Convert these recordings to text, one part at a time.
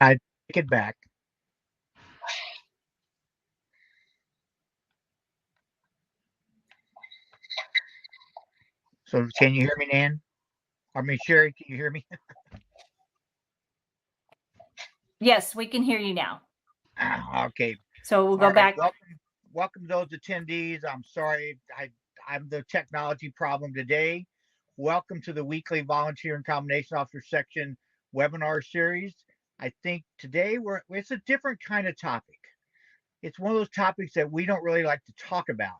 I take it back. So can you hear me, Nan? I mean, Sherry, can you hear me? Yes, we can hear you now. Okay. So we'll All go right. back. Welcome those attendees. I'm sorry, I'm the technology problem today. Welcome to the weekly Volunteer and Combination Officer section webinar series. I think today it's a different kind of topic. It's one of those topics that we don't really like to talk about,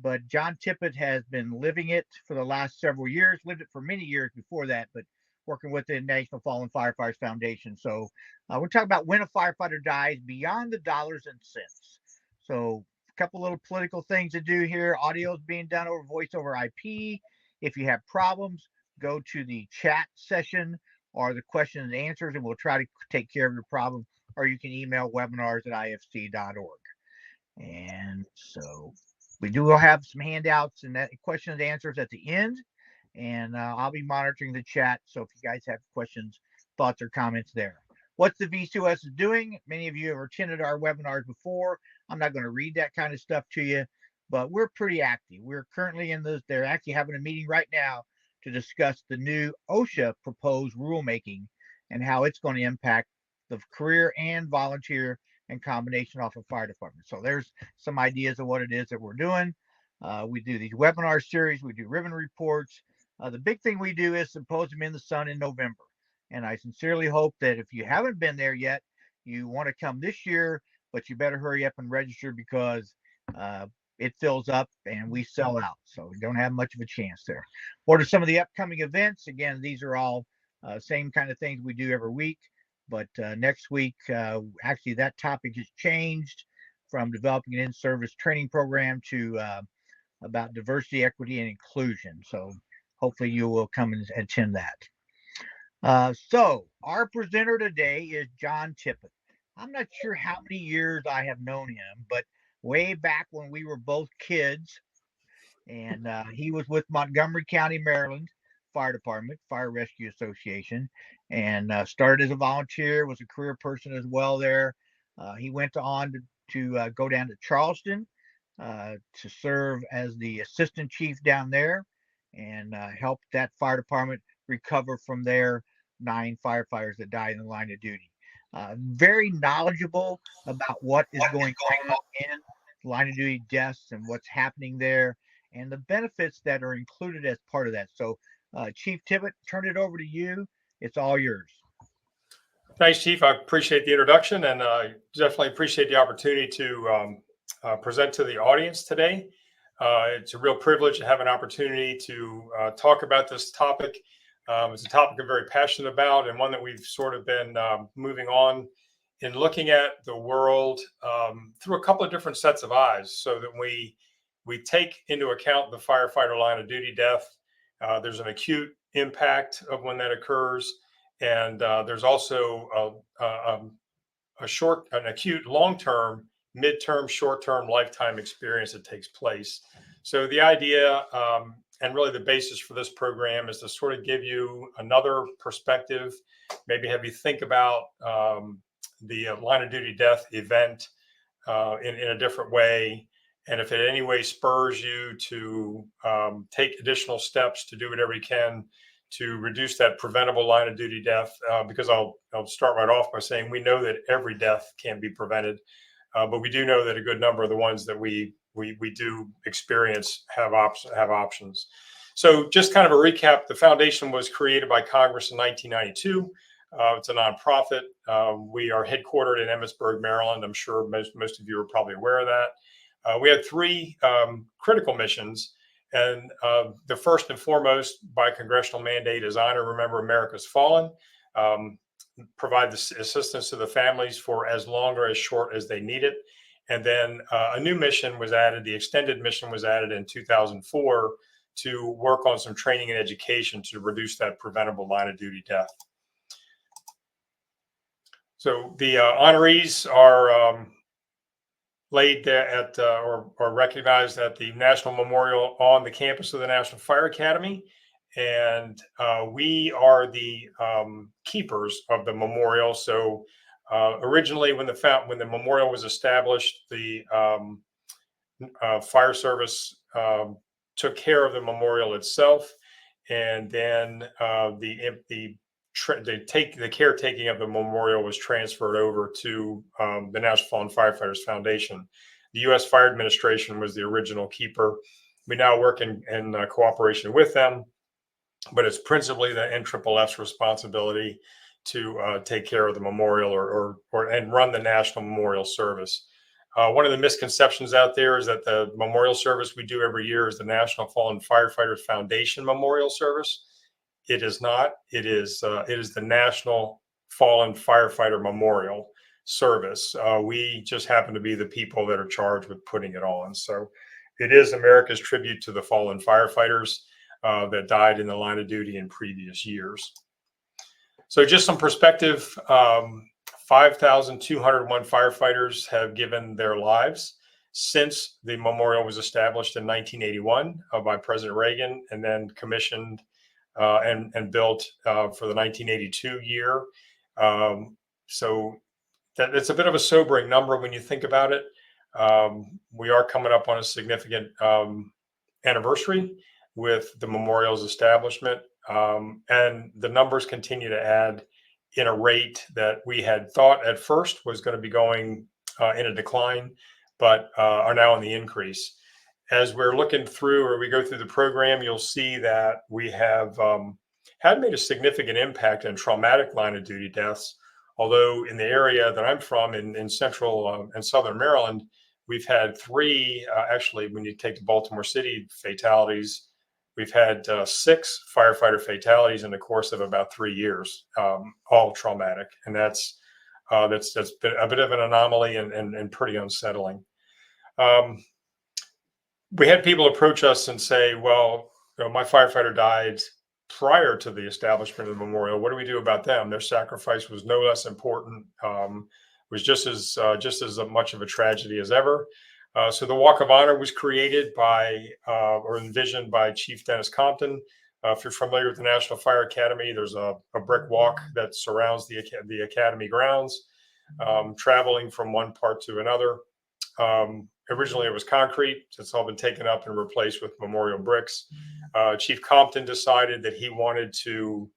but John Tippett has been living it for the last several years, lived it for many years before that, but working with the National Fallen Firefighters Foundation. So we're talking about when a firefighter dies beyond the dollars and cents. So a couple little political things to do here. Audio is being done over voice over IP. If you have problems, go to the chat session or the questions and answers, and we'll try to take care of your problem. Or you can email webinars@ifc.org. And so we do have some handouts and that questions and answers at the end. And I'll be monitoring the chat. So if you guys have questions, thoughts, or comments there. What's the VCOS is doing? Many of you have attended our webinars before. I'm not going to read that kind of stuff to you, but we're pretty active. We're currently they're actually having a meeting right now to discuss the new OSHA proposed rulemaking and how it's going to impact the career and volunteer and combination off of fire department. So there's some ideas of what it is that we're doing. We do these webinar series. We do ribbon reports. The big thing we do is Symposium in the Sun in November. And I sincerely hope that if you haven't been there yet, you want to come this year, but you better hurry up and register because it fills up and we sell out. So we don't have much of a chance there. What are some of the upcoming events? Again, these are all same kind of things we do every week. But next week, actually, that topic has changed from developing an in-service training program to about diversity, equity, and inclusion. So hopefully you will come and attend that. So our presenter today is John Tippett. I'm not sure how many years I have known him, but way back when we were both kids, and he was with Montgomery County, Maryland Fire Department, Fire Rescue Association, and started as a volunteer, was a career person as well there. He went on to go down to Charleston to serve as the assistant chief down there and helped that fire department recover from their 9 firefighters that died in the line of duty. Very knowledgeable about what is going on in line of duty deaths and what's happening there and the benefits that are included as part of that. So, Chief Tippett, turn it over to you. It's all yours. Thanks, Chief. I appreciate the introduction and definitely appreciate the opportunity to present to the audience today. It's a real privilege to have an opportunity to talk about this topic. It's a topic I'm very passionate about and one that we've sort of been moving on in looking at the world through a couple of different sets of eyes so that we take into account the firefighter line of duty death. There's an acute impact of when that occurs. And there's also an acute, long-term, midterm, short-term, lifetime experience that takes place. So the idea and really the basis for this program is to sort of give you another perspective, maybe have you think about the line of duty death event in a different way. And if it in any way spurs you to take additional steps to do whatever you can to reduce that preventable line of duty death, because I'll start right off by saying we know that every death can be prevented, but we do know that a good number of the ones that we do experience have options. So just kind of a recap, the foundation was created by Congress in 1992. It's a nonprofit. We are headquartered in Emmitsburg, Maryland. I'm sure most of you are probably aware of that. We had 3 critical missions. And the first and foremost, by congressional mandate, is honor, remember America's fallen, provide the assistance to the families for as long or as short as they need it. And then a new mission was added. The extended mission was added in 2004 to work on some training and education to reduce that preventable line of duty death. So the honorees are laid at or recognized at the National Memorial on the campus of the National Fire Academy. And we are the keepers of the memorial. So Originally, when the memorial was established, the fire service took care of the memorial itself, and then the caretaking of the memorial was transferred over to the National Fallen Firefighters Foundation. The U.S. Fire Administration was the original keeper. We now work in cooperation with them, but it's principally the NFF's responsibility to take care of the memorial and run the National Memorial Service. One of the misconceptions out there is that the memorial service we do every year is the National Fallen Firefighters Foundation Memorial Service. It is not. It is the National Fallen Firefighter Memorial Service. We just happen to be the people that are charged with putting it on. So it is America's tribute to the fallen firefighters that died in the line of duty in previous years. So just some perspective, 5,201 firefighters have given their lives since the memorial was established in 1981 by President Reagan, and then commissioned and built for the 1982 year. So it's a bit of a sobering number when you think about it. We are coming up on a significant anniversary with the memorial's establishment, and the numbers continue to add in a rate that we had thought at first was going to be going in a decline, but are now in the increase. As we're looking through, or we go through the program, you'll see that we have had made a significant impact in traumatic line of duty deaths. Although in the area that I'm from, in central and southern Maryland, we've had 3, actually, when you take the Baltimore City fatalities, we've had 6 firefighter fatalities in the course of about 3 years, all traumatic. And that's been a bit of an anomaly and pretty unsettling. We had people approach us and say, well, my firefighter died prior to the establishment of the memorial. What do we do about them? Their sacrifice was no less important, was just as much of a tragedy as ever. So the Walk of Honor was created by or envisioned by Chief Dennis Compton. If you're familiar with the National Fire Academy, there's a brick walk that surrounds the academy grounds, traveling from one part to another. Originally, it was concrete. It's all been taken up and replaced with memorial bricks. Chief Compton decided that he wanted to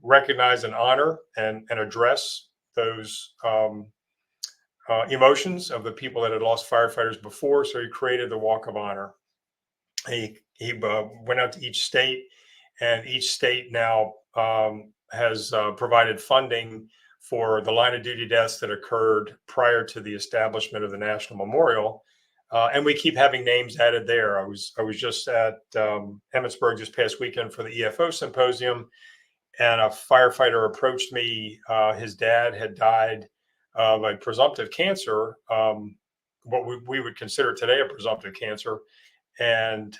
recognize and honor and address those emotions of the people that had lost firefighters before. So he created the Walk of Honor. He went out to each state, and each state now has provided funding for the line of duty deaths that occurred prior to the establishment of the National Memorial. And we keep having names added there. I was just at Emmitsburg this past weekend for the EFO symposium, and a firefighter approached me. His dad had died of a presumptive cancer, what we would consider today a presumptive cancer. And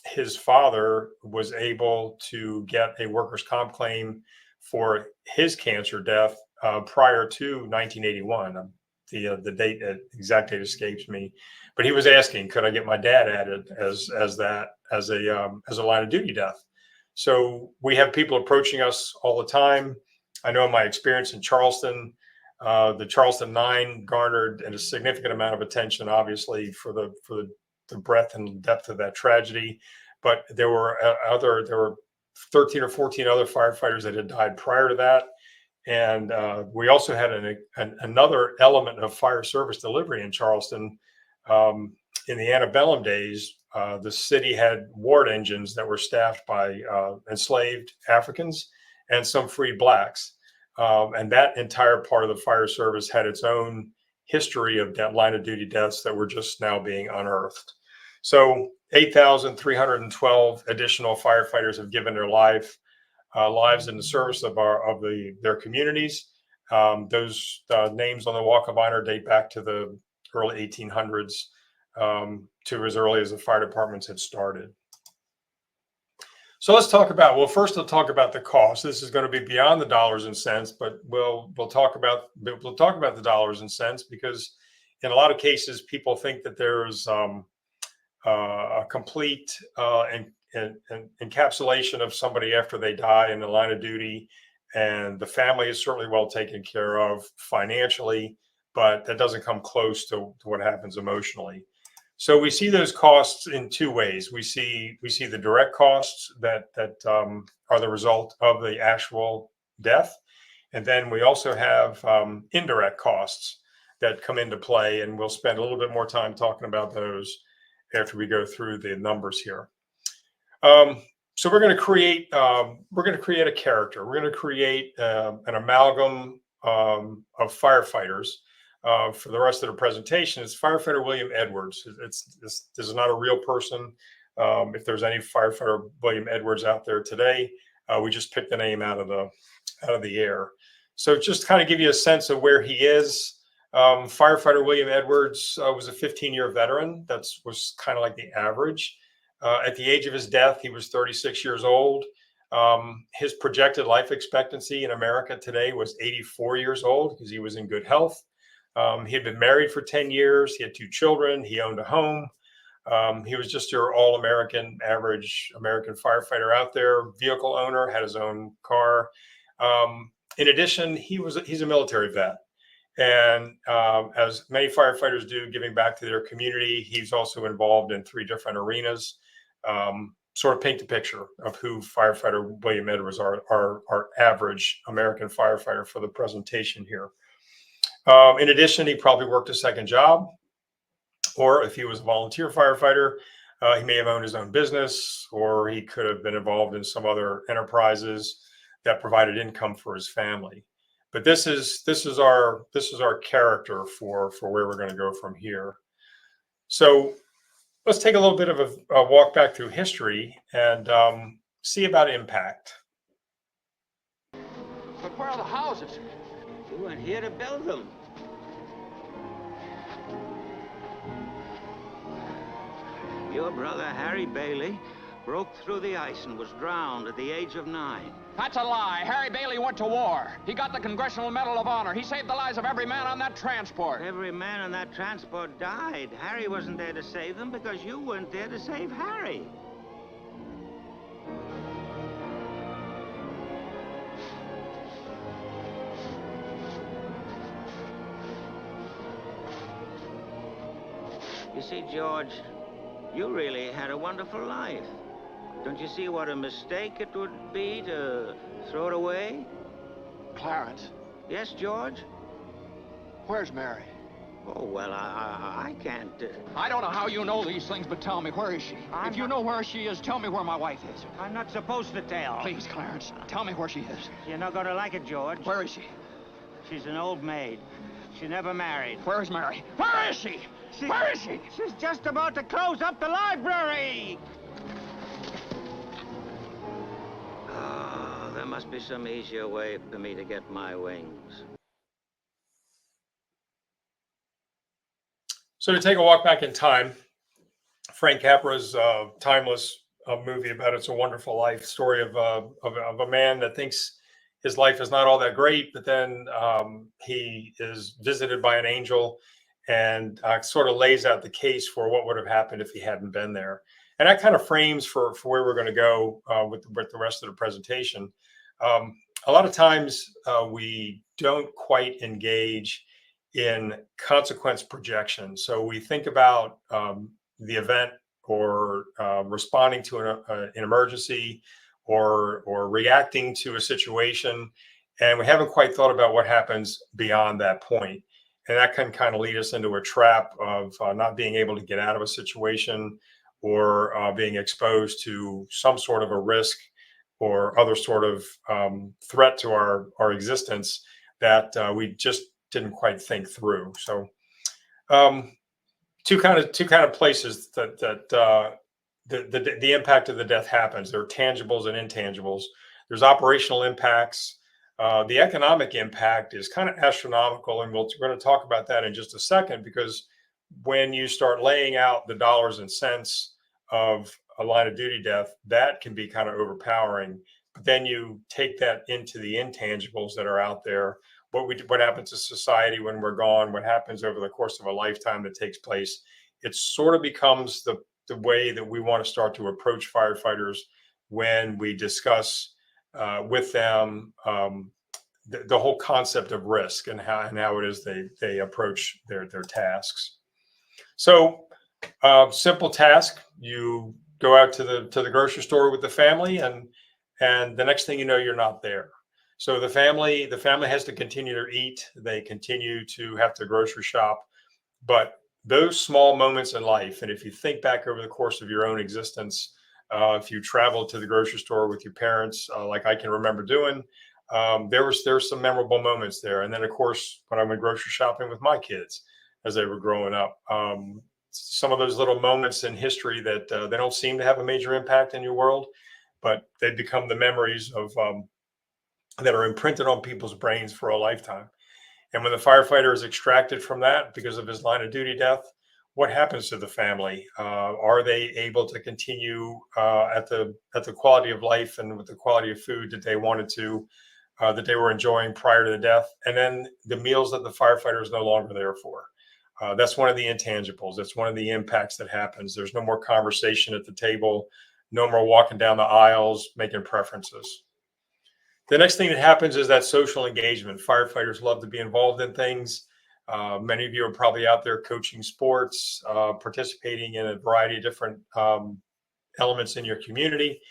his father was able to get a workers' comp claim for his cancer death prior to 1981. The date, exact date escapes me, but he was asking, could I get my dad added as a line of duty death? So we have people approaching us all the time. I know in my experience in Charleston, the Charleston 9 garnered a significant amount of attention, obviously, for the breadth and depth of that tragedy. But there were 13 or 14 other firefighters that had died prior to that. And we also had another element of fire service delivery in Charleston. In the antebellum days, the city had ward engines that were staffed by enslaved Africans and some freed blacks. And that entire part of the fire service had its own history of that line of duty deaths that were just now being unearthed. So 8,312 additional firefighters have given their lives in the service of their communities. Those names on the Walk of Honor date back to the early 1800s, to as early as the fire departments had started. So let's talk about, well, first we'll talk about the cost. This is going to be beyond the dollars and cents, but we'll talk about the dollars and cents, because in a lot of cases people think that there's a complete encapsulation of somebody after they die in the line of duty and the family is certainly well taken care of financially, but that doesn't come close to what happens emotionally. So we see those costs in two ways. We see the direct costs that are the result of the actual death, and then we also have indirect costs that come into play, and we'll spend a little bit more time talking about those after we go through the numbers here. So we're going to create a character. We're going to create an amalgam of firefighters. For the rest of the presentation, it's Firefighter William Edwards. This is not a real person. If there's any Firefighter William Edwards out there today, we just picked the name out of the air. So just kind of give you a sense of where he is. Firefighter William Edwards was a 15-year veteran. That was kind of like the average. At the age of his death, he was 36 years old. His projected life expectancy in America today was 84 years old because he was in good health. He had been married for 10 years. He had 2 children. He owned a home. He was just your all-American, average American firefighter out there. Vehicle owner, had his own car. In addition, he's a military vet. And as many firefighters do, giving back to their community, he's also involved in 3 different arenas. Sort of paint the picture of who Firefighter William Edwards, our average American firefighter for the presentation here. In addition, he probably worked a second job, or if he was a volunteer firefighter, he may have owned his own business, or he could have been involved in some other enterprises that provided income for his family. But this is our character for where we're going to go from here. So let's take a little bit of a walk back through history and see about impact. But where are the houses? We went here to build them. Your brother, Harry Bailey, broke through the ice and was drowned at the age of 9. That's a lie. Harry Bailey went to war. He got the Congressional Medal of Honor. He saved the lives of every man on that transport. Every man on that transport died. Harry wasn't there to save them because you weren't there to save Harry. You see, George, you really had a wonderful life. Don't you see what a mistake it would be to throw it away? Clarence, Yes, George? where's Mary? Oh, well, I can't... I don't know how you know these things, but tell me, where is she? If you know where she is, tell me where my wife is. I'm not supposed to tell. Please, Clarence, tell me where she is. You're not going to like it, George. Where is she? She's an old maid. She never married. Where's Mary? Where is she? Where is she? She's just about to close up the library! Oh, there must be some easier way for me to get my wings. So to take a walk back in time, Frank Capra's timeless movie about It's a Wonderful Life, story of a man that thinks his life is not all that great, but then he is visited by an angel and sort of lays out the case for what would have happened if he hadn't been there. And that kind of frames for where we're going to go with the rest of the presentation. A lot of times we don't quite engage in consequence projection. So we think about the event or responding to an emergency or reacting to a situation, and we haven't quite thought about what happens beyond that point. And that can kind of lead us into a trap of not being able to get out of a situation or being exposed to some sort of a risk or other sort of threat to our existence that we just didn't quite think through. So two kind of places that the impact of the death happens. There are tangibles and intangibles. There's operational impacts. The economic impact is kind of astronomical, and we're going to talk about that in just a second, because when you start laying out the dollars and cents of a line of duty death, that can be kind of overpowering. But then you take that into the intangibles that are out there. What happens to society when we're gone? What happens over the course of a lifetime that takes place? It sort of becomes the way that we want to start to approach firefighters when we discuss with them the whole concept of risk and how it is they approach their tasks. So simple task: you go out to the grocery store with the family, and the next thing you know, you're not there. So the family has to continue to eat. They continue to have to grocery shop, but those small moments in life, and if you think back over the course of your own existence, if you traveled to the grocery store with your parents, like I can remember doing, there was some memorable moments there. And then, of course, when I went grocery shopping with my kids as they were growing up, some of those little moments in history that they don't seem to have a major impact in your world, but they become the memories of that are imprinted on people's brains for a lifetime. And when the firefighter is extracted from that because of his line of duty death, what happens to the family? Are they able to continue at the quality of life and with the quality of food that they wanted to, that they were enjoying prior to the death? And then the meals that the firefighter is no longer there for. That's one of the intangibles. That's one of the impacts that happens. There's no more conversation at the table, no more walking down the aisles, making preferences. The next thing that happens is that social engagement. Firefighters love to be involved in things. Many of you are probably out there coaching sports, participating in a variety of different elements in your community.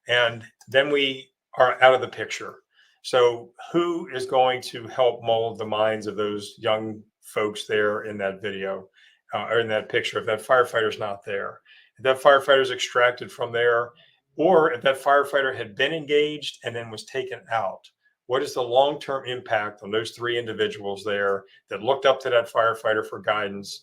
And then we are out of the picture. So who is going to help mold the minds of those young folks there in that video or in that picture if that firefighter's not there? If that firefighter is extracted from there, or if that firefighter had been engaged and then was taken out, what is the long-term impact on those three individuals there that looked up to that firefighter for guidance,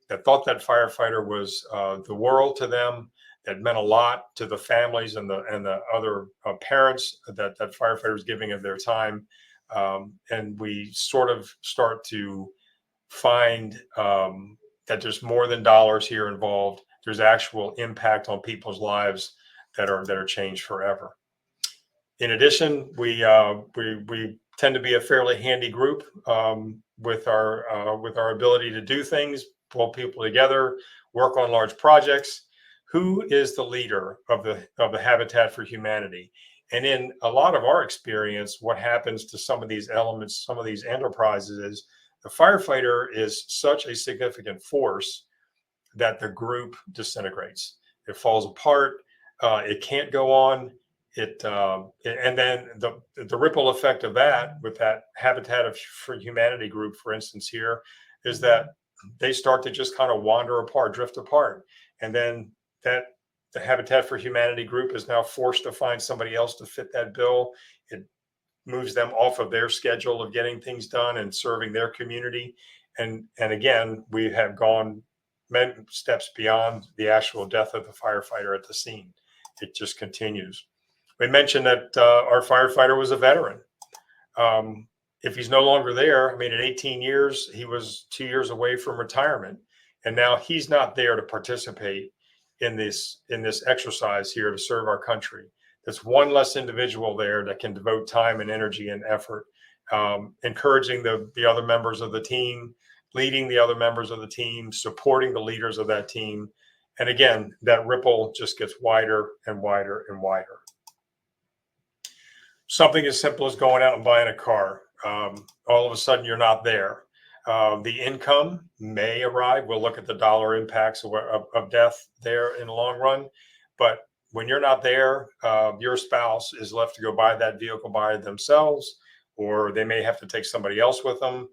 that thought that firefighter was the world to them, that meant a lot to the families and the other parents that firefighter was giving of their time. And we sort of start to find that there's more than dollars here involved. There's actual impact on people's lives that are changed forever. In addition, we tend to be a fairly handy group with our ability to do things, pull people together, work on large projects. Who is the leader of the Habitat for Humanity? And in a lot of our experience, what happens to some of these elements, some of these enterprises, is the firefighter is such a significant force that the group disintegrates. It falls apart. It can't go on. And then the ripple effect of that, with that Habitat for Humanity group, for instance, here, is that they start to just kind of wander apart, drift apart, and then the Habitat for Humanity group is now forced to find somebody else to fit that bill. It moves them off of their schedule of getting things done and serving their community. And again, we have gone many steps beyond the actual death of the firefighter at the scene. It just continues. We mentioned that our firefighter was a veteran. If he's no longer there, I mean, at 18 years, he was 2 years away from retirement, and now he's not there to participate in this exercise here to serve our country. That's one less individual there that can devote time and energy and effort, encouraging the other members of the team, leading the other members of the team, supporting the leaders of that team. And again, that ripple just gets wider and wider and wider. Something as simple as going out and buying a car. All of a sudden, you're not there. The income may arrive. We'll look at the dollar impacts of death there in the long run. But when you're not there, your spouse is left to go buy that vehicle by themselves, or they may have to take somebody else with them.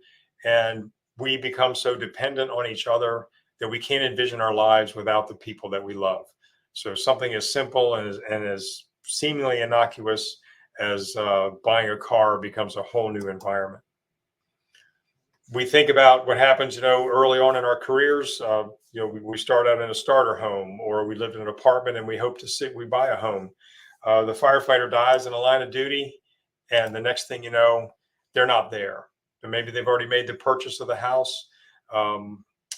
And we become so dependent on each other that we can't envision our lives without the people that we love. So something as simple and as seemingly innocuous as buying a car becomes a whole new environment. We think about what happens, early on in our careers. We start out in a starter home, or we lived in an apartment and we hope we buy a home. The firefighter dies in a line of duty, and the next thing you know, they're not there. And maybe they've already made the purchase of the house.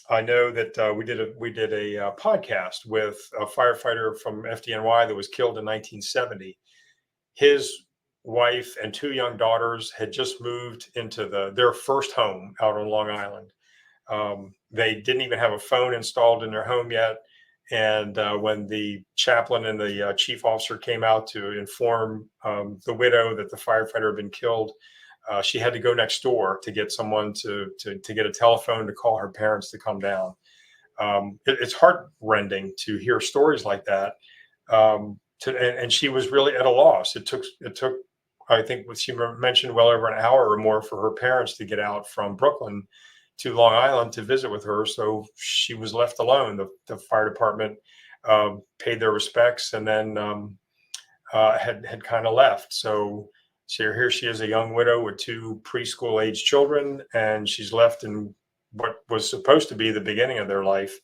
I know that we did a podcast with a firefighter from FDNY that was killed in 1970. His wife and two young daughters had just moved into their first home out on Long Island. They didn't even have a phone installed in their home yet. And when the chaplain and the chief officer came out to inform the widow that the firefighter had been killed, she had to go next door to get someone to get a telephone to call her parents to come down. It's heartrending to hear stories like that. And she was really at a loss. It took, I think what she mentioned, well over an hour or more for her parents to get out from Brooklyn to Long Island to visit with her. So she was left alone. The fire department paid their respects and then had kind of left. So here she is, a young widow with 2 preschool age children, and she's left in what was supposed to be the beginning of their life.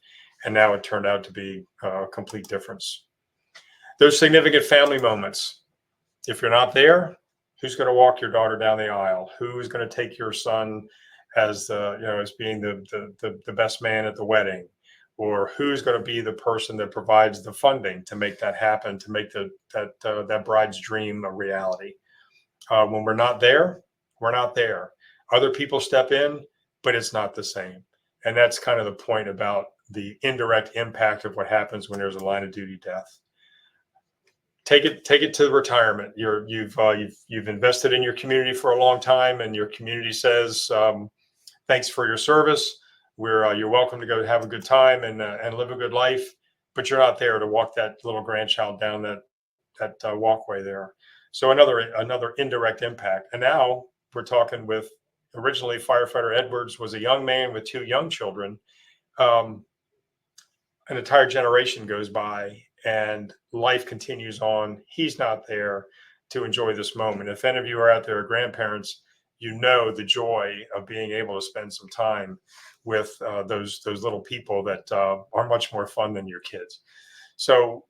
And now it turned out to be a complete difference. Those significant family moments. If you're not there, who's going to walk your daughter down the aisle? Who's going to take your son as as being the best man at the wedding? Or who's going to be the person that provides the funding to make that happen, to make that bride's dream a reality? When we're not there, we're not there. Other people step in, but it's not the same. And that's kind of the point about the indirect impact of what happens when there's a line of duty death. Take it to retirement. You've invested in your community for a long time, and your community says, thanks for your service. You're welcome to go have a good time and live a good life, but you're not there to walk that little grandchild down that walkway there. So another indirect impact. And now we're talking with, originally Firefighter Edwards was a young man with 2 young children. An entire generation goes by and life continues on. He's not there to enjoy this moment. If any of you are out there, grandparents, you know the joy of being able to spend some time with those little people that are much more fun than your kids. So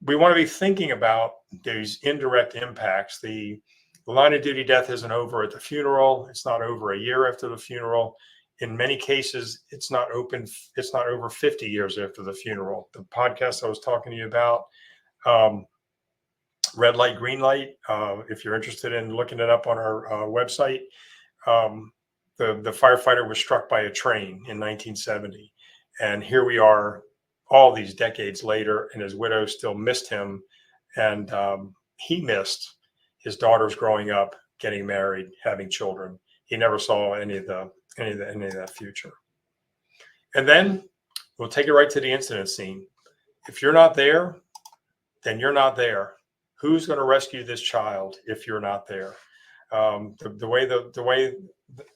we want to be thinking about these indirect impacts. The line of duty death isn't over at the funeral. It's not over a year after the funeral. In many cases, it's not over 50 years after the funeral. The podcast I was talking to you about, red light, green light, if you're interested in looking it up on our website, the firefighter was struck by a train in 1970. And here we are all these decades later, and his widow still missed him. And he missed his daughters growing up, getting married, having children. He never saw any of that future. And then we'll take it right to the incident scene. If you're not there, then you're not there. Who's going to rescue this child if you're not there? The way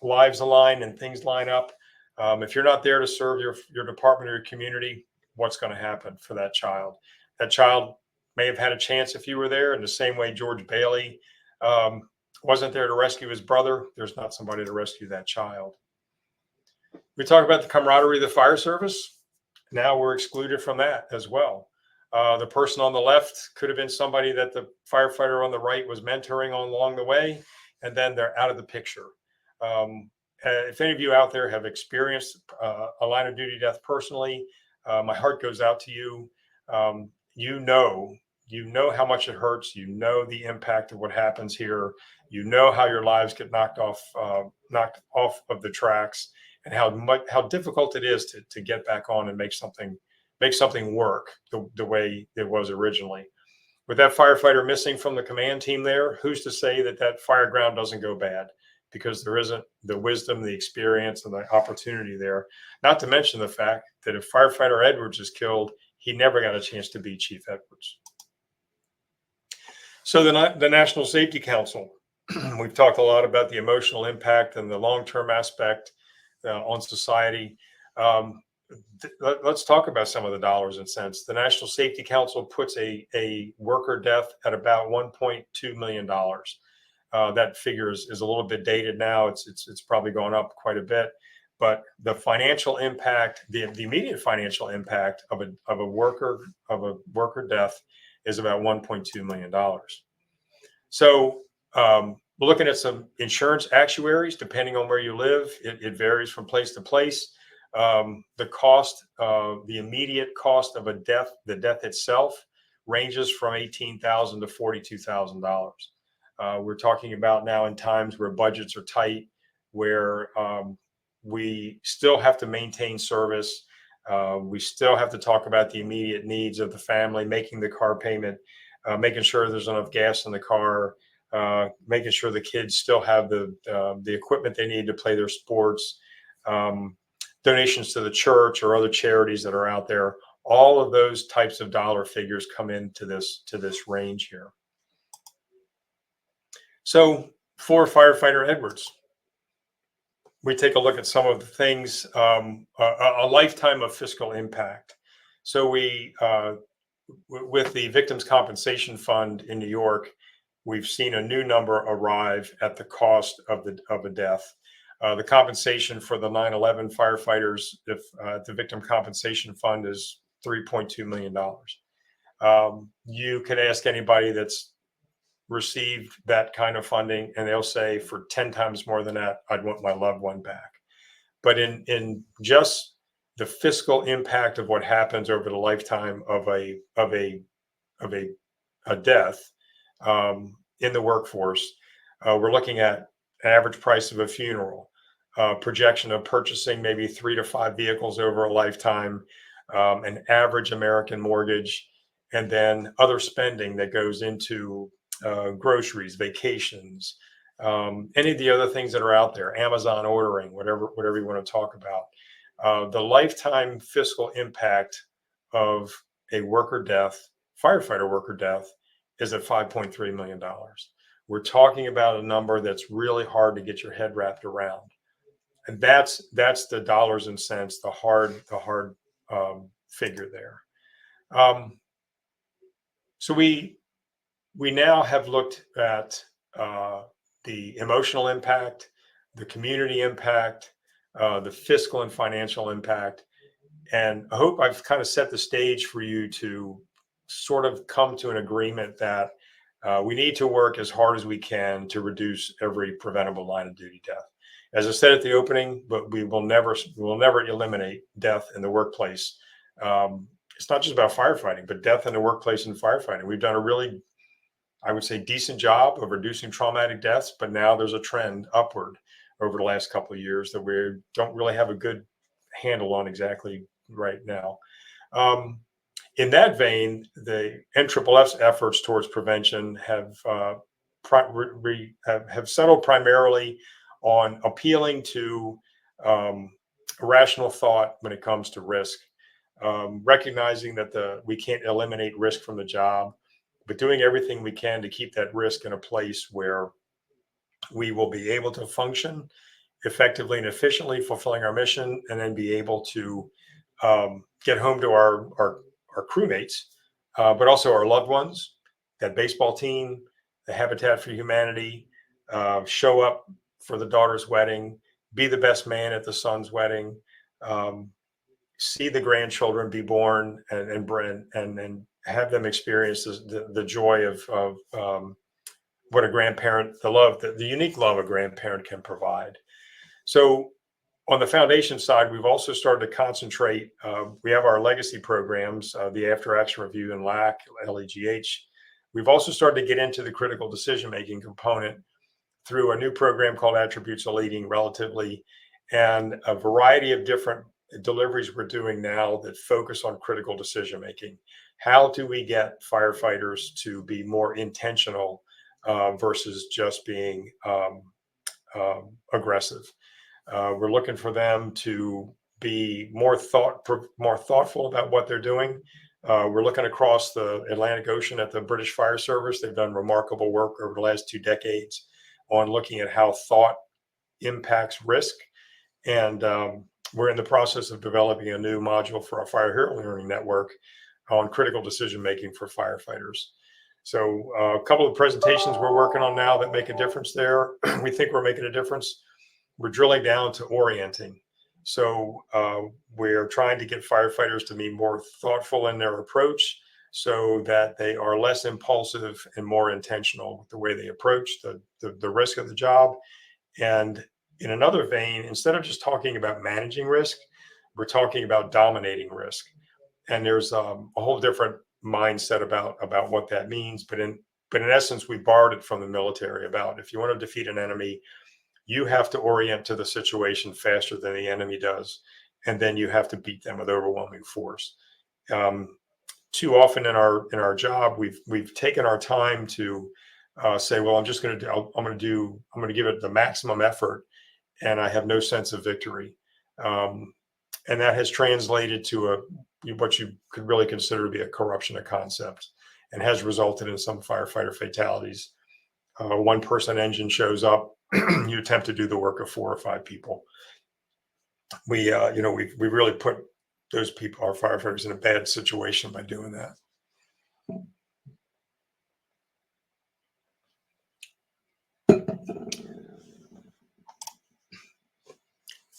lives align and things line up. If you're not there to serve your department or your community, what's going to happen for that child? That child may have had a chance if you were there, in the same way George Bailey wasn't there to rescue his brother. There's not somebody to rescue that child. We talk about the camaraderie of the fire service. Now we're excluded from that as well. The person on the left could have been somebody that the firefighter on the right was mentoring along the way, and then they're out of the picture. If any of you out there have experienced a line of duty death personally, my heart goes out to you. You know how much it hurts. You know the impact of what happens here. You know how your lives get knocked off of the tracks, and how difficult it is to get back on and make something work the way it was originally. With that firefighter missing from the command team there, who's to say that fire ground doesn't go bad? Because there isn't the wisdom, the experience, and the opportunity there. Not to mention the fact that if Firefighter Edwards is killed, he never got a chance to be Chief Edwards. So the National Safety Council, we've talked a lot about the emotional impact and the long-term aspect on society. Let's talk about some of the dollars and cents. The National Safety Council puts a worker death at about $1.2 million. That figure is a little bit dated now. It's probably gone up quite a bit, but the financial impact, the immediate financial impact of a worker death is about $1.2 million. So we're looking at some insurance actuaries. Depending on where you live, it varies from place to place. The cost, the immediate cost of the death itself, ranges from $18,000 to $42,000. We're talking about now in times where budgets are tight, where we still have to maintain service. We still have to talk about the immediate needs of the family, making the car payment, making sure there's enough gas in the car, making sure the kids still have the equipment they need to play their sports, donations to the church or other charities that are out there. All of those types of dollar figures come into this range here. So for Firefighter Edwards, we take a look at some of the things, a lifetime of fiscal impact. So we, with the Victims Compensation Fund in New York, we've seen a new number arrive at the cost of a death. The compensation for the 9/11 firefighters, if the Victim Compensation Fund is $3.2 million. You can ask anybody that's received that kind of funding, and they'll say for 10 times more than that, I'd want my loved one back. But in just the fiscal impact of what happens over the lifetime of a death in the workforce, we're looking at an average price of a funeral, projection of purchasing maybe 3 to 5 vehicles over a lifetime, an average American mortgage, and then other spending that goes into groceries, vacations, any of the other things that are out there, Amazon ordering, whatever you want to talk about. The lifetime fiscal impact of a worker death, firefighter worker death, is at $5.3 million. We're talking about a number that's really hard to get your head wrapped around. And that's the dollars and cents, the hard figure there. So we now have looked at the emotional impact, the community impact, the fiscal and financial impact. And I hope I've kind of set the stage for you to sort of come to an agreement that we need to work as hard as we can to reduce every preventable line of duty death. As I said at the opening, but we will never eliminate death in the workplace. It's not just about firefighting, but death in the workplace and firefighting. We've done a really, I would say, decent job of reducing traumatic deaths, but now there's a trend upward over the last couple of years that we don't really have a good handle on exactly right now. In that vein, the NFF's efforts towards prevention have settled primarily on appealing to rational thought when it comes to risk, recognizing that we can't eliminate risk from the job, but doing everything we can to keep that risk in a place where we will be able to function effectively and efficiently, fulfilling our mission, and then be able to get home to our crewmates, but also our loved ones, that baseball team, the Habitat for Humanity, show up for the daughter's wedding, be the best man at the son's wedding, see the grandchildren be born and have them experience the joy of what a grandparent, the unique love a grandparent can provide. So on the foundation side, we've also started to concentrate. We have our legacy programs, the After Action Review and LEGH. We've also started to get into the critical decision-making component through a new program called Attributes of Leading Relatively, and a variety of different deliveries we're doing now that focus on critical decision-making. How do we get firefighters to be more intentional versus just being aggressive? We're looking for them to be more thoughtful about what they're doing. We're looking across the Atlantic Ocean at the British Fire Service. They've done remarkable work over the last 2 decades on looking at how thought impacts risk. And we're in the process of developing a new module for our Fire Hero Learning Network on critical decision-making for firefighters. So a couple of presentations we're working on now that make a difference there. We think we're making a difference. We're drilling down to orienting. So we're trying to get firefighters to be more thoughtful in their approach so that they are less impulsive and more intentional with the way they approach the risk of the job. And in another vein, instead of just talking about managing risk, we're talking about dominating risk. And there's a whole different mindset about what that means. But in essence, we borrowed it from the military about if you want to defeat an enemy, you have to orient to the situation faster than the enemy does. and then you have to beat them with overwhelming force. Too often in our job, we've taken our time to say, well, I'm just going to I'm going to give it the maximum effort, and I have no sense of victory. And that has translated to what you could really consider to be a corruption of concept, and has resulted in some firefighter fatalities. One person engine shows up, you attempt to do the work of 4 or 5 people. We really put those people, our firefighters, in a bad situation by doing that.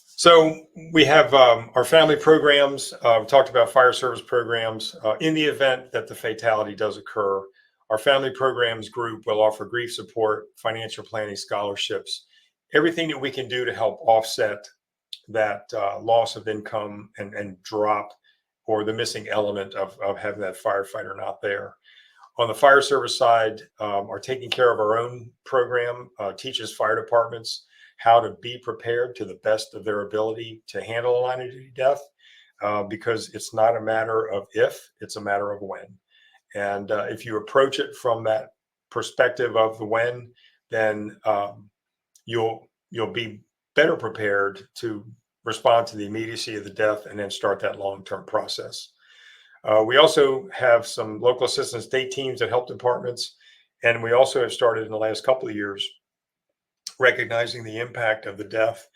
So we have our family programs. We talked about fire service programs. In the event that the fatality does occur, our family programs group will offer grief support, financial planning, scholarships, everything that we can do to help offset that loss of income and drop, or the missing element of having that firefighter not there. On the fire service side, our Taking Care of Our Own program teaches fire departments how to be prepared to the best of their ability to handle a line of duty death, because it's not a matter of if, it's a matter of when. And if you approach it from that perspective of the when, then you'll be better prepared to respond to the immediacy of the death and then start that long-term process. We also have some local assistance state teams that help departments, and we also have started in the last couple of years recognizing the impact of the death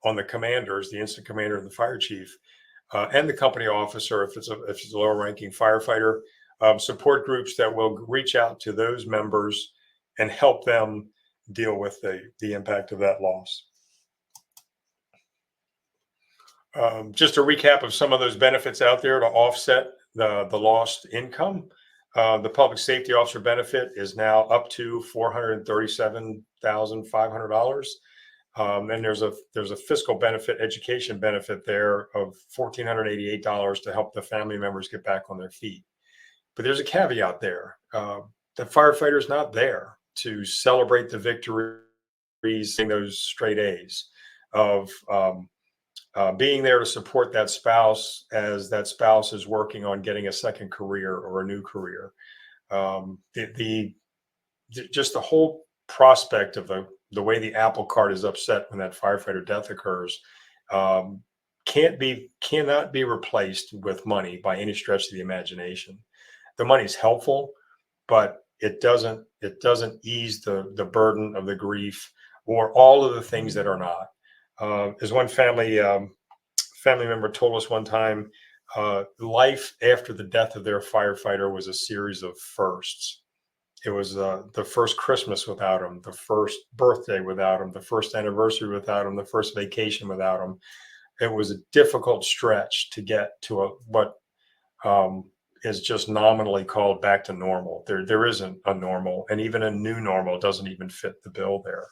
on the commanders, the incident commander and the fire chief, and the company officer, if it's a lower ranking firefighter, support groups that will reach out to those members and help them deal with the impact of that loss. Just a recap of some of those benefits out there to offset the lost income. The public safety officer benefit is now up to $437,500. And there's a fiscal benefit, education benefit there of $1,488 to help the family members get back on their feet. But there's a caveat there. The firefighter is not there to celebrate the victories in those straight A's of being there to support that spouse as that spouse is working on getting a second career or a new career. Just the whole prospect of the way the apple cart is upset when that firefighter death occurs cannot be replaced with money by any stretch of the imagination. The money's helpful, but it doesn't ease the burden of the grief or all of the things that are not. As one family member told us one time, life after the death of their firefighter was a series of firsts. It was the first Christmas without him, the first birthday without him, the first anniversary without him, the first vacation without him. It was a difficult stretch to get to what is just nominally called back to normal. There isn't a normal, and even a new normal doesn't even fit the bill there.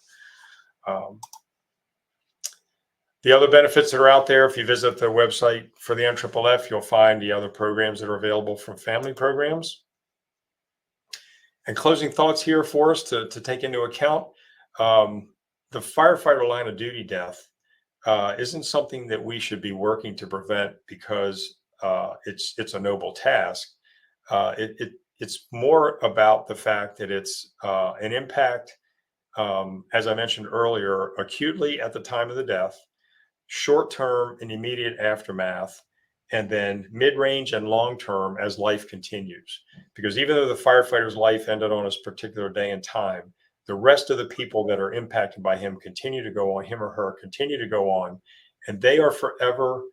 The other benefits that are out there, if you visit the website for the MFFF, you'll find the other programs that are available from family programs. And closing thoughts here for us to take into account, the firefighter line of duty death isn't something that we should be working to prevent because it's a noble task. It's more about the fact that it's an impact, as I mentioned earlier, acutely at the time of the death, short-term and immediate aftermath, and then mid-range and long-term as life continues. Because even though the firefighter's life ended on this particular day and time, the rest of the people that are impacted by him continue to go on, him or her continue to go on, and they are forever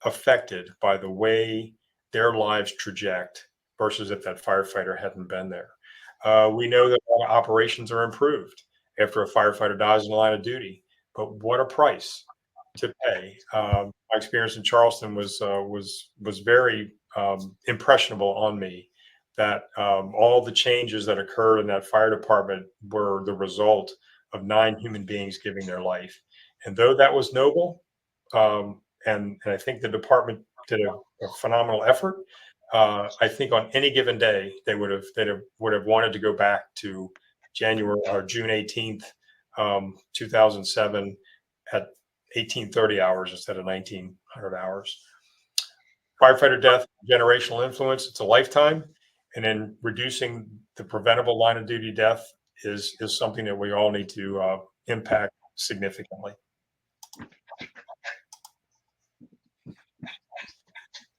affected by the way their lives traject versus if that firefighter hadn't been there. We know that operations are improved after a firefighter dies in the line of duty. But what a price to pay! My experience in Charleston was very impressionable on me. That all the changes that occurred in that fire department were the result of 9 human beings giving their life. And though that was noble, and I think the department did a phenomenal effort, I think on any given day they would have wanted to go back to January or June 18th. 2007 at 1830 hours instead of 1900 hours. Firefighter death, generational influence, it's a lifetime. And then reducing the preventable line of duty death is something that we all need to impact significantly.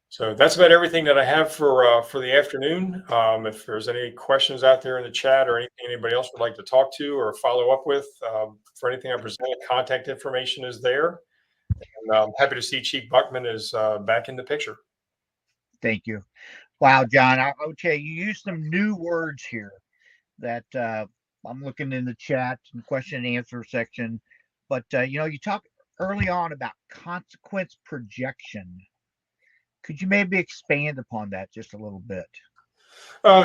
So that's about everything that I have for the afternoon. If there's any questions out there in the chat or anything anybody else would like to talk to or follow up with for anything I presented, contact information is there. And I'm happy to see Chief Buckman is back in the picture. Thank you. Wow, John, I would tell you, you used some new words here that I'm looking in the chat and question and answer section. But, you talked early on about consequence projection. Could you maybe expand upon that just a little bit?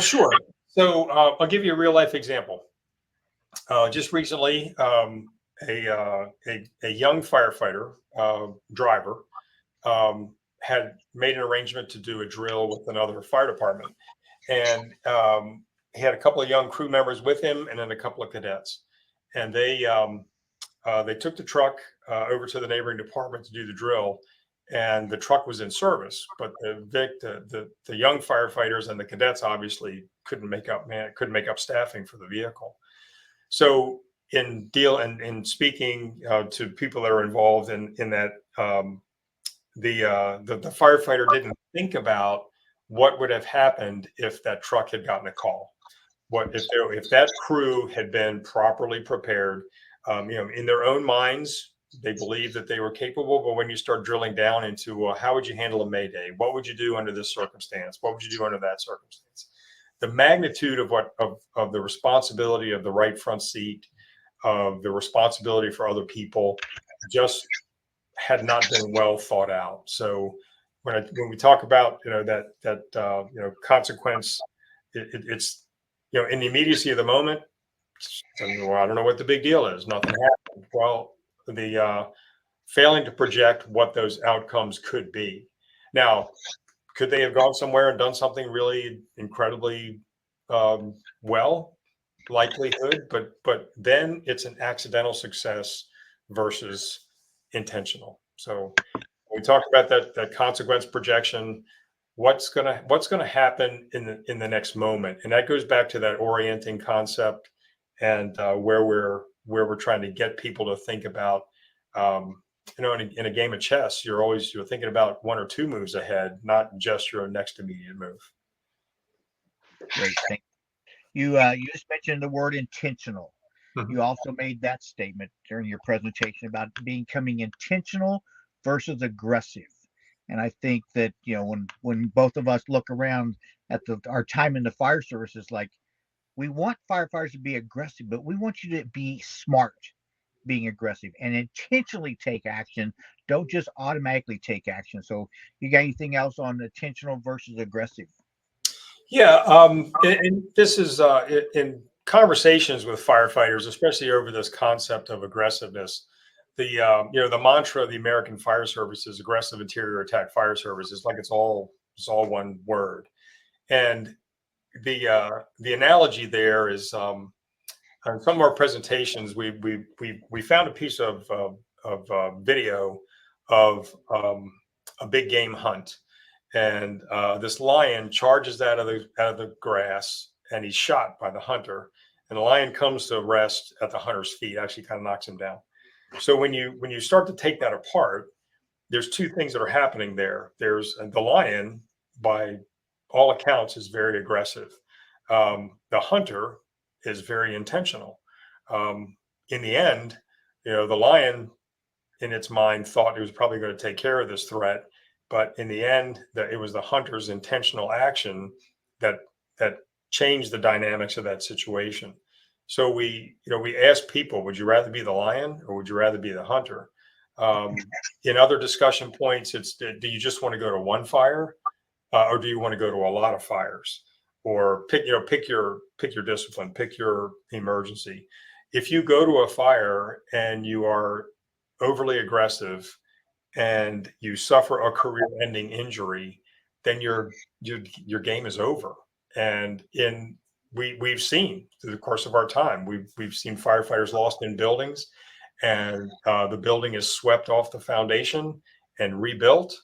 Sure. So I'll give you a real life example. Just recently, a young firefighter driver had made an arrangement to do a drill with another fire department, and he had a couple of young crew members with him, and then a couple of cadets, and they took the truck over to the neighboring department to do the drill, and the truck was in service, but the young firefighters and the cadets obviously couldn't make up staffing for the vehicle. So in speaking to people that are involved in that, the firefighter didn't think about what would have happened if that truck had gotten a call. What if that crew had been properly prepared? In their own minds, they believed that they were capable, but when you start drilling down into how would you handle a mayday? What would you do under this circumstance? What would you do under that circumstance? The magnitude of the responsibility of the right front seat, of the responsibility for other people, just had not been well thought out. So when we talk about that consequence, it's in the immediacy of the moment. Well, I don't know what the big deal is. Nothing happened. Well, the failing to project what those outcomes could be. Now, could they have gone somewhere and done something really incredibly well? Likelihood, but then it's an accidental success versus intentional. So when we talk about that consequence projection, what's gonna happen in the next moment, and that goes back to that orienting concept and where we're trying to get people to think about. In a game of chess, you're thinking about one or two moves ahead, not just your next immediate move. Great. Thank you. You just mentioned the word intentional. Mhm. You also made that statement during your presentation about becoming intentional versus aggressive. And I think that, when both of us look around at our time in the fire services, like, we want firefighters to be aggressive, but we want you to be smart being aggressive and intentionally take action. Don't just automatically take action. So you got anything else on intentional versus aggressive? Yeah, and this is in conversations with firefighters, especially over this concept of aggressiveness. The mantra of the American Fire Service is aggressive interior attack fire service. It's like it's all one word. And the analogy there is on some of our presentations, we found a piece of video of a big game hunt, and this lion charges out of the grass, and he's shot by the hunter, and the lion comes to rest at the hunter's feet, actually kind of knocks him down. So when you start to take that apart, there's two things that are happening there. There's the lion, by all accounts, is very aggressive. The hunter is very intentional. In the end, the lion, in its mind, thought it was probably going to take care of this threat, but in the end, it was the hunter's intentional action that changed the dynamics of that situation. So we ask people, would you rather be the lion or would you rather be the hunter? In other discussion points, it's, do you just want to go to one fire, or do you want to go to a lot of fires? Or pick your discipline, pick your emergency. If you go to a fire and you are overly aggressive and you suffer a career-ending injury, then your game is over. And we've seen through the course of our time, we've seen firefighters lost in buildings, and the building is swept off the foundation and rebuilt,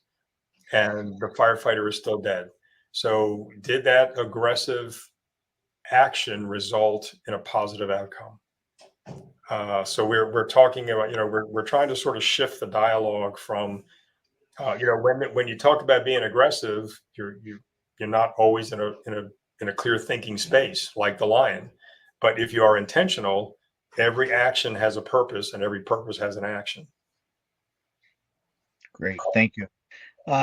and the firefighter is still dead. So did that aggressive action result in a positive outcome? So we're talking about, we're trying to sort of shift the dialogue from, when you talk about being aggressive, you're not always in a clear thinking space like the lion. But if you are intentional, every action has a purpose and every purpose has an action. Great, thank you.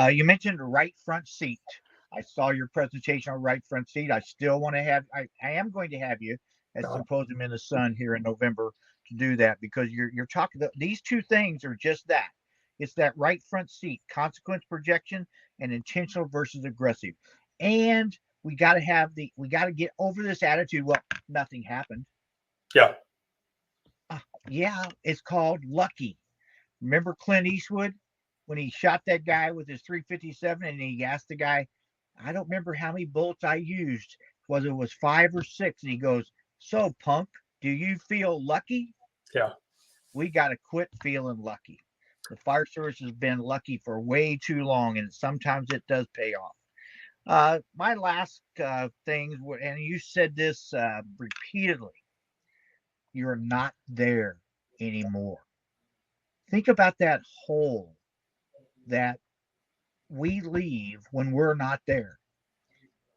You mentioned right front seat. I saw your presentation on right front seat. I still want to have, I am going to have you at Symposium in the Sun here in November to do that, because you're talking, these two things are just that. It's that right front seat, consequence projection and intentional versus aggressive. And we got to get over this attitude. Well, nothing happened. Yeah. Yeah, it's called lucky. Remember Clint Eastwood when he shot that guy with his 357, and he asked the guy, I don't remember how many bullets I used, whether it was 5 or 6, and he goes, so punk, do you feel lucky? Yeah. We got to quit feeling lucky. The fire service has been lucky for way too long, and sometimes it does pay off. My last things, and you said this repeatedly, you're not there anymore. Think about that hole that we leave when we're not there.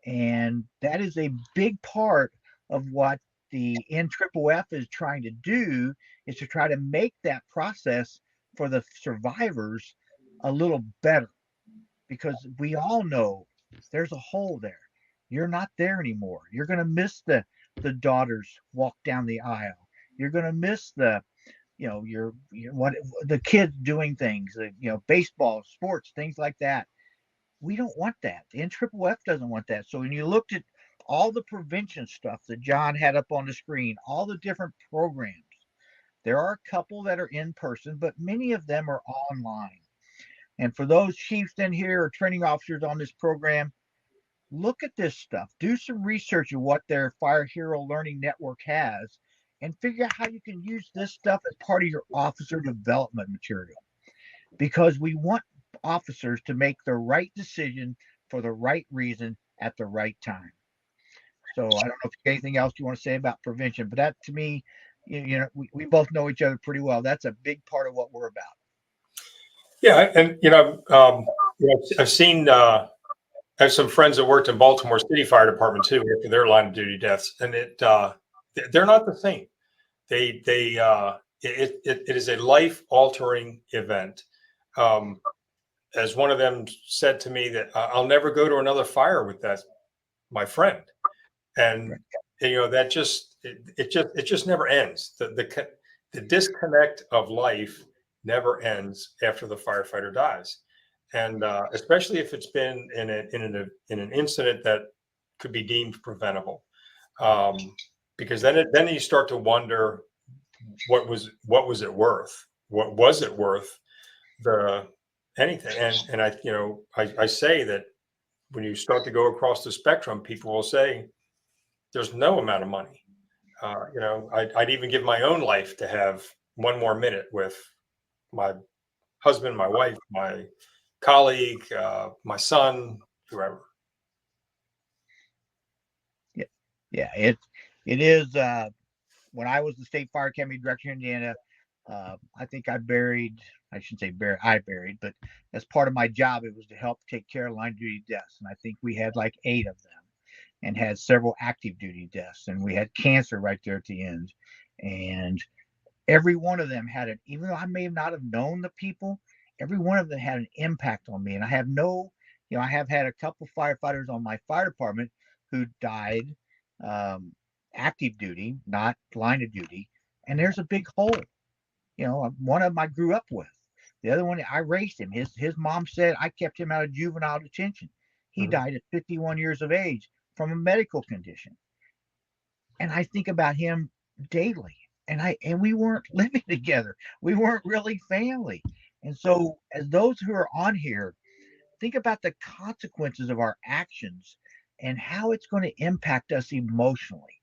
And that is a big part of what the NFFF is trying to do, is to try to make that process for the survivors a little better, because we all know there's a hole there. You're not there anymore. You're going to miss the daughters walk down the aisle. You're going to miss the what the kids doing things, baseball, sports, things like that. We don't want that. The NFFF doesn't want that. So when you looked at all the prevention stuff that John had up on the screen, all the different programs, there are a couple that are in person, but many of them are online. And for those chiefs in here or training officers on this program, look at this stuff. Do some research of what their Fire Hero Learning Network has, and figure out how you can use this stuff as part of your officer development material. Because we want officers to make the right decision for the right reason at the right time. So I don't know if there's anything else you want to say about prevention, but that, to me, we both know each other pretty well. That's a big part of what we're about. Yeah, and I've seen. I have some friends that worked in Baltimore City Fire Department too after their line of duty deaths, and they're not the same. It is a life altering event. As one of them said to me, that I'll never go to another fire with my friend, and that it just never ends. The disconnect of life never ends after the firefighter dies, and especially if it's been in an incident that could be deemed preventable, because then you start to wonder, what was it worth? What was it worth? Anything? And I say that when you start to go across the spectrum, people will say there's no amount of money. I'd even give my own life to have one more minute with my husband, my wife, my colleague, my son, whoever. Yeah, it is. When I was the state fire academy director in Indiana, I think I shouldn't say buried, but as part of my job, it was to help take care of line duty deaths. And I think we had like 8 of them, and had several active duty deaths, and we had cancer right there at the end. And every one of them even though I may not have known the people, every one of them had an impact on me. And I have had a couple firefighters on my fire department who died active duty, not line of duty. And there's a big hole. One of them I grew up with. The other one, I raised him. His mom said I kept him out of juvenile detention. He died at 51 years of age from a medical condition. And I think about him daily. And we weren't living together. We weren't really family. And so, as those who are on here, think about the consequences of our actions and how it's going to impact us emotionally,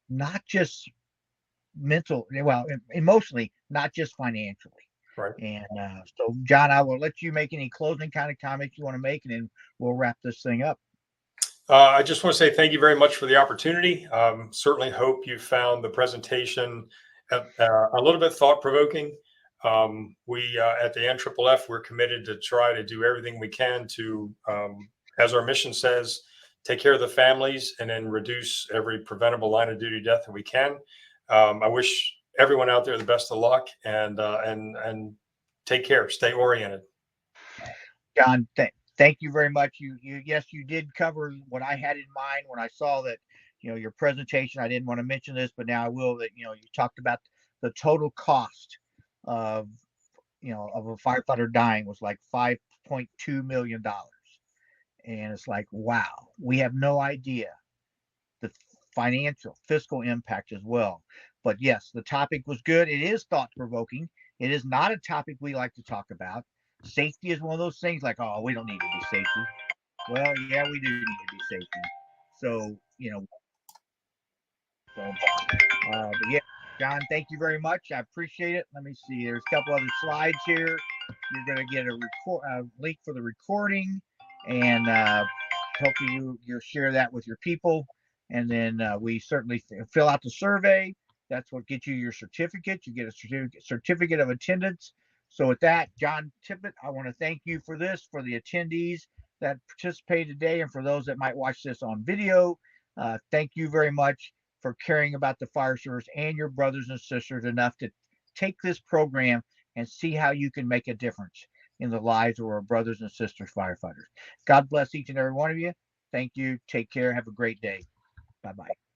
not just emotionally, not just financially. Right. And so, John, I will let you make any closing kind of comments you want to make, and then we'll wrap this thing up. I just want to say thank you very much for the opportunity. Certainly hope you found the presentation a little bit thought-provoking. We at the NFFF, we're committed to try to do everything we can to, as our mission says, take care of the families and then reduce every preventable line of duty death that we can. I wish everyone out there the best of luck, and take care. Stay oriented. John, thank you very much. Yes, you did cover what I had in mind when I saw that, your presentation. I didn't want to mention this, but now I will. That you talked about the total cost of of a firefighter dying was like $5.2 million, and it's like, wow, we have no idea the fiscal impact as well. But yes, the topic was good. It is thought provoking. It is not a topic we like to talk about. Safety is one of those things like, oh, we don't need to be safety. Well, yeah, we do need to be safety. So, but yeah, John, thank you very much. I appreciate it. Let me see. There's a couple other slides here. You're going to get a link for the recording, and hopefully you'll share that with your people. And then we certainly fill out the survey. That's what gets you your certificate. You get a certificate of attendance. So with that, John Tippett, I want to thank you for this, for the attendees that participated today, and for those that might watch this on video. Thank you very much for caring about the fire service and your brothers and sisters enough to take this program and see how you can make a difference in the lives of our brothers and sisters firefighters. God bless each and every one of you. Thank you. Take care. Have a great day. Bye-bye.